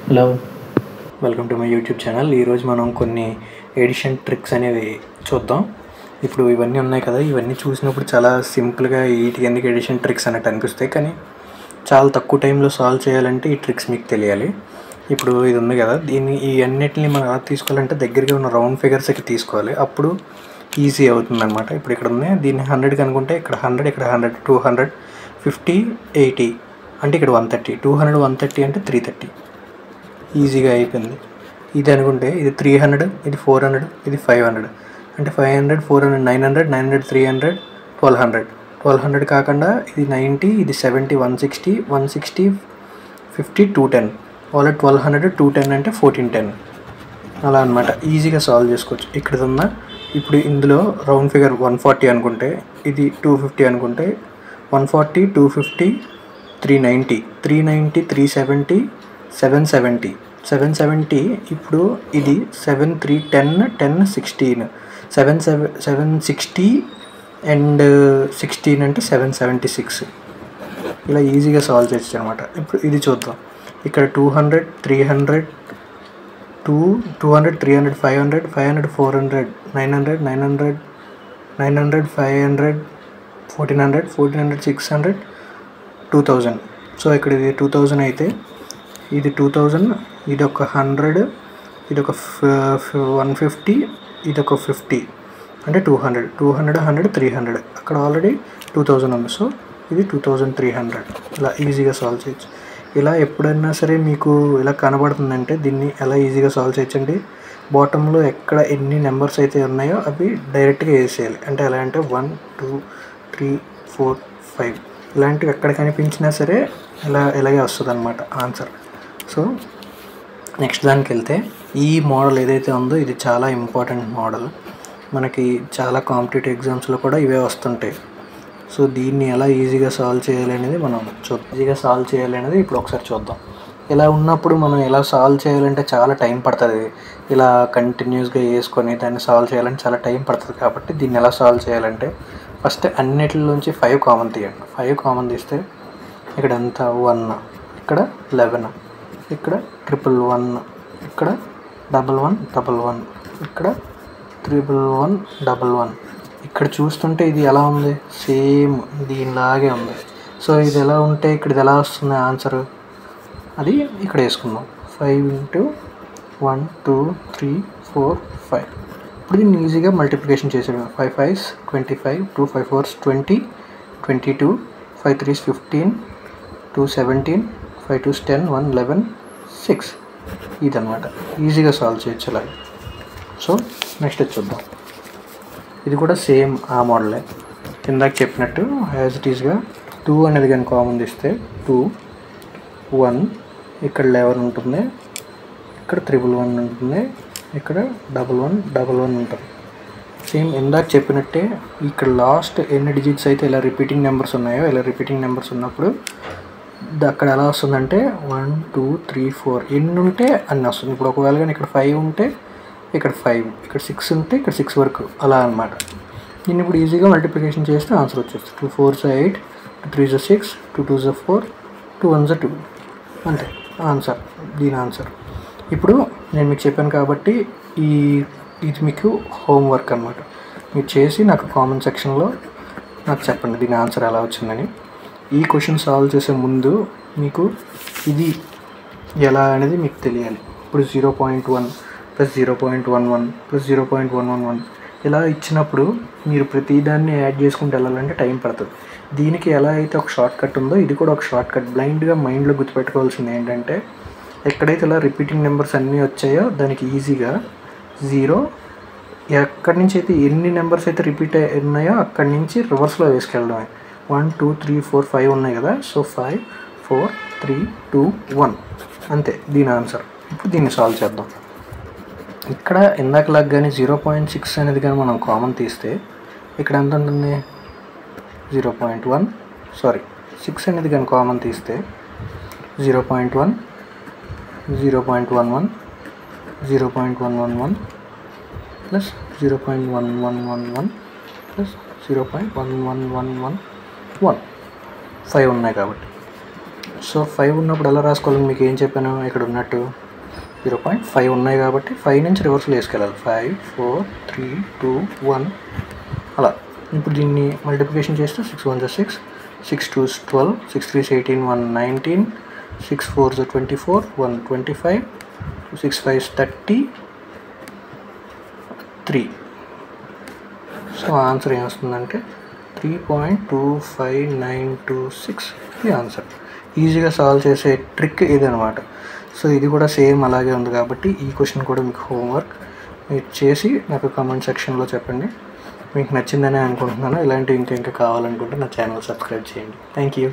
Hello, welcome to my YouTube channel. ఈరోజు మనం కొన్ని ఎడిషన్ ట్రిక్స్ అనేవి చూద్దాం. ఇప్పుడు ఇవన్నీ ఉన్నాయి కదా, ఇవన్నీ చూసినప్పుడు చాలా సింపుల్గా వీటికి ఎందుకు ఎడిషన్ ట్రిక్స్ అన్నట్టు అనిపిస్తాయి, కానీ చాలా తక్కువ టైంలో సాల్వ్ చేయాలంటే ఈ ట్రిక్స్ మీకు తెలియాలి. ఇప్పుడు ఇది ఉంది కదా, ఈ అన్నిటిని మనం ఎలా తీసుకోవాలంటే దగ్గరగా ఉన్న రౌండ్ ఫిగర్స్కి తీసుకోవాలి, అప్పుడు ఈజీ అవుతుంది అనమాట. ఇప్పుడు ఇక్కడ ఉంది, దీన్ని 100కి అనుకుంటే ఇక్కడ 100, ఇక్కడ 100, 200, 50, 80 అంటే ఇక్కడ 130, 200, 130 అంటే 330. ఈజీగా అయిపోయింది. ఇది అనుకుంటే ఇది 300, ఇది 400, ఇది 500 అంటే 500, 400, 900, 900, 300, 1200. 1200 కాకుండా ఇది 90, ఇది 70, 160, 160, 50, 210. వాళ్ళ 1200, 210 అంటే 1410. అలా అనమాట, ఈజీగా సాల్వ్ చేసుకోవచ్చు. ఇక్కడ ఉన్న ఇప్పుడు ఇందులో రౌండ్ ఫిగర్ 140 అనుకుంటే, ఇది 250 అనుకుంటే 140, 250, 390, 390, 370, 770. 770 ఇప్పుడు ఇది 7, 3, 10, 10, 16, 760 అండ్ 16 అంటే 776. ఇలా ఈజీగా సాల్వ్ చేయొచ్చు అనమాట. ఇప్పుడు ఇది చూద్దాం. ఇక్కడ 200, 300, 200, 300, 500, 500, 400, 900, 900, 900, 500, 1400, 1400, 600, 2000. సో ఇక్కడ ఇది 2000 అయితే ఇది 2000, ఇది ఒక 100, ఇది ఒక 150, ఇది ఒక 50 అంటే 200, 200, 100, 300. అక్కడ ఆల్రెడీ 2000 ఉంది, సో ఇది 2300. ఇలా ఈజీగా సాల్వ్ చేయొచ్చు. ఇలా ఎప్పుడైనా సరే మీకు ఇలా కనబడుతుందంటే దీన్ని ఎలా ఈజీగా సాల్వ్ చేయొచ్చండి. బాటంలో ఎక్కడ ఎన్ని నెంబర్స్ అయితే ఉన్నాయో అవి డైరెక్ట్గా వేసేయాలి. అంటే ఎలా అంటే 1, 2, 3, 4, 5 ఇలాంటివి ఎక్కడ కనిపించినా సరే ఇలాగే వస్తుంది అనమాట ఆన్సర్. సో నెక్స్ట్ దానికి వెళ్తే, ఈ మోడల్ ఏదైతే ఉందో ఇది చాలా ఇంపార్టెంట్ మోడల్. మనకి చాలా కాంపిటేటివ్ ఎగ్జామ్స్లో కూడా ఇవే వస్తుంటాయి. సో దీన్ని ఎలా ఈజీగా సాల్వ్ చేయాలి అనేది మనం ఈజీగా సాల్వ్ చేయాలి అనేది ఇప్పుడు ఒకసారి చూద్దాం. ఇలా ఉన్నప్పుడు మనం ఎలా సాల్వ్ చేయాలంటే చాలా టైం పడుతుంది. ఇలా కంటిన్యూస్గా వేసుకొని దాన్ని సాల్వ్ చేయాలంటే చాలా టైం పడుతుంది. కాబట్టి దీన్ని ఎలా సాల్వ్ చేయాలంటే ఫస్ట్ అన్నిటిలోంచి 5 కామన్ తీయండి. 5 కామన్ తీస్తే ఇక్కడ ఎంత 1, ఇక్కడ 11, ఇక్కడ 111, ఇక్కడ 1111, ఇక్కడ 1111. ఇక్కడ చూస్తుంటే ఇది ఎలా ఉంది, సేమ్ దీనిలాగే ఉంది. సో ఇది ఎలా ఉంటే ఇక్కడ ఇది ఎలా వస్తుంది ఆన్సర్, అది ఇక్కడ వేసుకుందాం. 5 × 1, 2, 3, 4, 5. ఇప్పుడు దీన్ని ఈజీగా మల్టిప్లికేషన్ చేసాడు. 5 5s 25, 2 5 4s 20, 22, 5 3s 15, 2 17, 5 2s 10, 1 11, 6. ఇదన్నమాట, ఈజీగా సాల్వ్ చేయొచ్చు అలాగే. సో నెక్స్ట్ చూద్దాం. ఇది కూడా సేమ్ ఆ మోడలే, ఇందాక చెప్పినట్టు యాజ్ ఇట్ ఈస్గా 2 అనేది కానీ కామన్ తీస్తే 2, 1, ఇక్కడ 11 ఉంటుంది, ఇక్కడ 111 ఉంటుంది, ఇక్కడ 1111 ఉంటుంది. సేమ్ ఇందాక చెప్పినట్టే ఇక్కడ లాస్ట్ ఎన్ని డిజిట్స్ అయితే ఇలా రిపీటింగ్ నెంబర్స్ ఉన్నాయో, ఇలా రిపీటింగ్ నెంబర్స్ ఉన్నప్పుడు అక్కడ ఎలా వస్తుందంటే 1 2 3 4 ఎన్ని ఉంటే అన్నీ వస్తుంది. ఇప్పుడు ఒకవేళ కానీ ఇక్కడ 5 ఉంటే ఇక్కడ 5, ఇక్కడ 6 ఉంటే ఇక్కడ 6 వరకు అలా అనమాట. దీన్ని ఇప్పుడు ఈజీగా మల్టిప్లికేషన్ చేస్తే ఆన్సర్ వచ్చేస్తుంది. 2 4s 8, 2 3s 6, 2 2s 4, 2 1s 2 అంతే ఆన్సర్, దీని ఆన్సర్. ఇప్పుడు నేను మీకు చెప్పాను కాబట్టి ఇది మీకు హోంవర్క్ అనమాట. మీరు చేసి నాకు కామెంట్ సెక్షన్లో నాకు చెప్పండి దీని ఆన్సర్ ఎలా వచ్చిందని. ఈ క్వశ్చన్ సాల్వ్ చేసే ముందు మీకు ఇది ఎలా అనేది మీకు తెలియాలి. ఇప్పుడు 0.1 + 0.11 + 0.111 ఇలా ఇచ్చినప్పుడు మీరు ప్రతిదాన్ని యాడ్ చేసుకుంటూ వెళ్ళాలంటే టైం పడుతుంది. దీనికి ఎలా అయితే ఒక షార్ట్ కట్ ఉందో ఇది కూడా ఒక షార్ట్ కట్. బ్లైండ్గా మైండ్లో గుర్తుపెట్టుకోవాల్సింది ఏంటంటే, ఎక్కడైతే ఇలా రిపీటింగ్ నెంబర్స్ అన్నీ వచ్చాయో దానికి ఈజీగా 0, ఎక్కడి నుంచి అయితే ఎన్ని నెంబర్స్ అయితే రిపీట్ ఉన్నాయో అక్కడి నుంచి రివర్స్లో వేసుకెళ్ళడమే. 1 2 3 4 5 ఉన్నాయి కదా, సో 5 4 3 2 1 అంతే దీని ఆన్సర్. ఇప్పుడు దీన్ని సాల్వ్ చేద్దాం. ఇక్కడ ఇందాకలాగా కానీ 0.6 అనేది కానీ మనం కామన్ తీస్తే ఇక్కడ ఎంత ఉంటుంది, 0.1 సారీ 6 అనేది కానీ కామన్ తీస్తే 0.1, 0.11, 0.111 + 0.1111 + 0.1111 1 5 ఉన్నాయి కాబట్టి. సో 5 ఉన్నప్పుడు ఎలా రాసుకోవాలని మీకు ఏం చెప్పాను, ఇక్కడ ఉన్నట్టు 0.5 ఉన్నాయి కాబట్టి 5 నుంచి రివర్స్లో వేసుకెళ్ళాలి. 5 4 3 2 1 అలా. ఇప్పుడు దీన్ని మల్టిప్లికేషన్ చేస్తే 6 1 6, 6 2 12, 6 3 18, 1 19, 6 4 24, 1 25, 6 5 33. సో ఆన్సర్ ఏమొస్తుందంటే 3.25926 ఇది ఆన్సర్. ఈజీగా సాల్వ్ చేసే ట్రిక్ ఇదనమాట. సో ఇది కూడా సేమ్ అలాగే ఉంది కాబట్టి ఈ క్వశ్చన్ కూడా మీకు హోంవర్క్ మీరు చేసి నాకు కామెంట్ సెక్షన్లో చెప్పండి. మీకు నచ్చిందనే అనుకుంటున్నాను. ఇలాంటివి ఇంకా కావాలనుకుంటే నా ఛానల్ సబ్స్క్రైబ్ చేయండి. Thank you.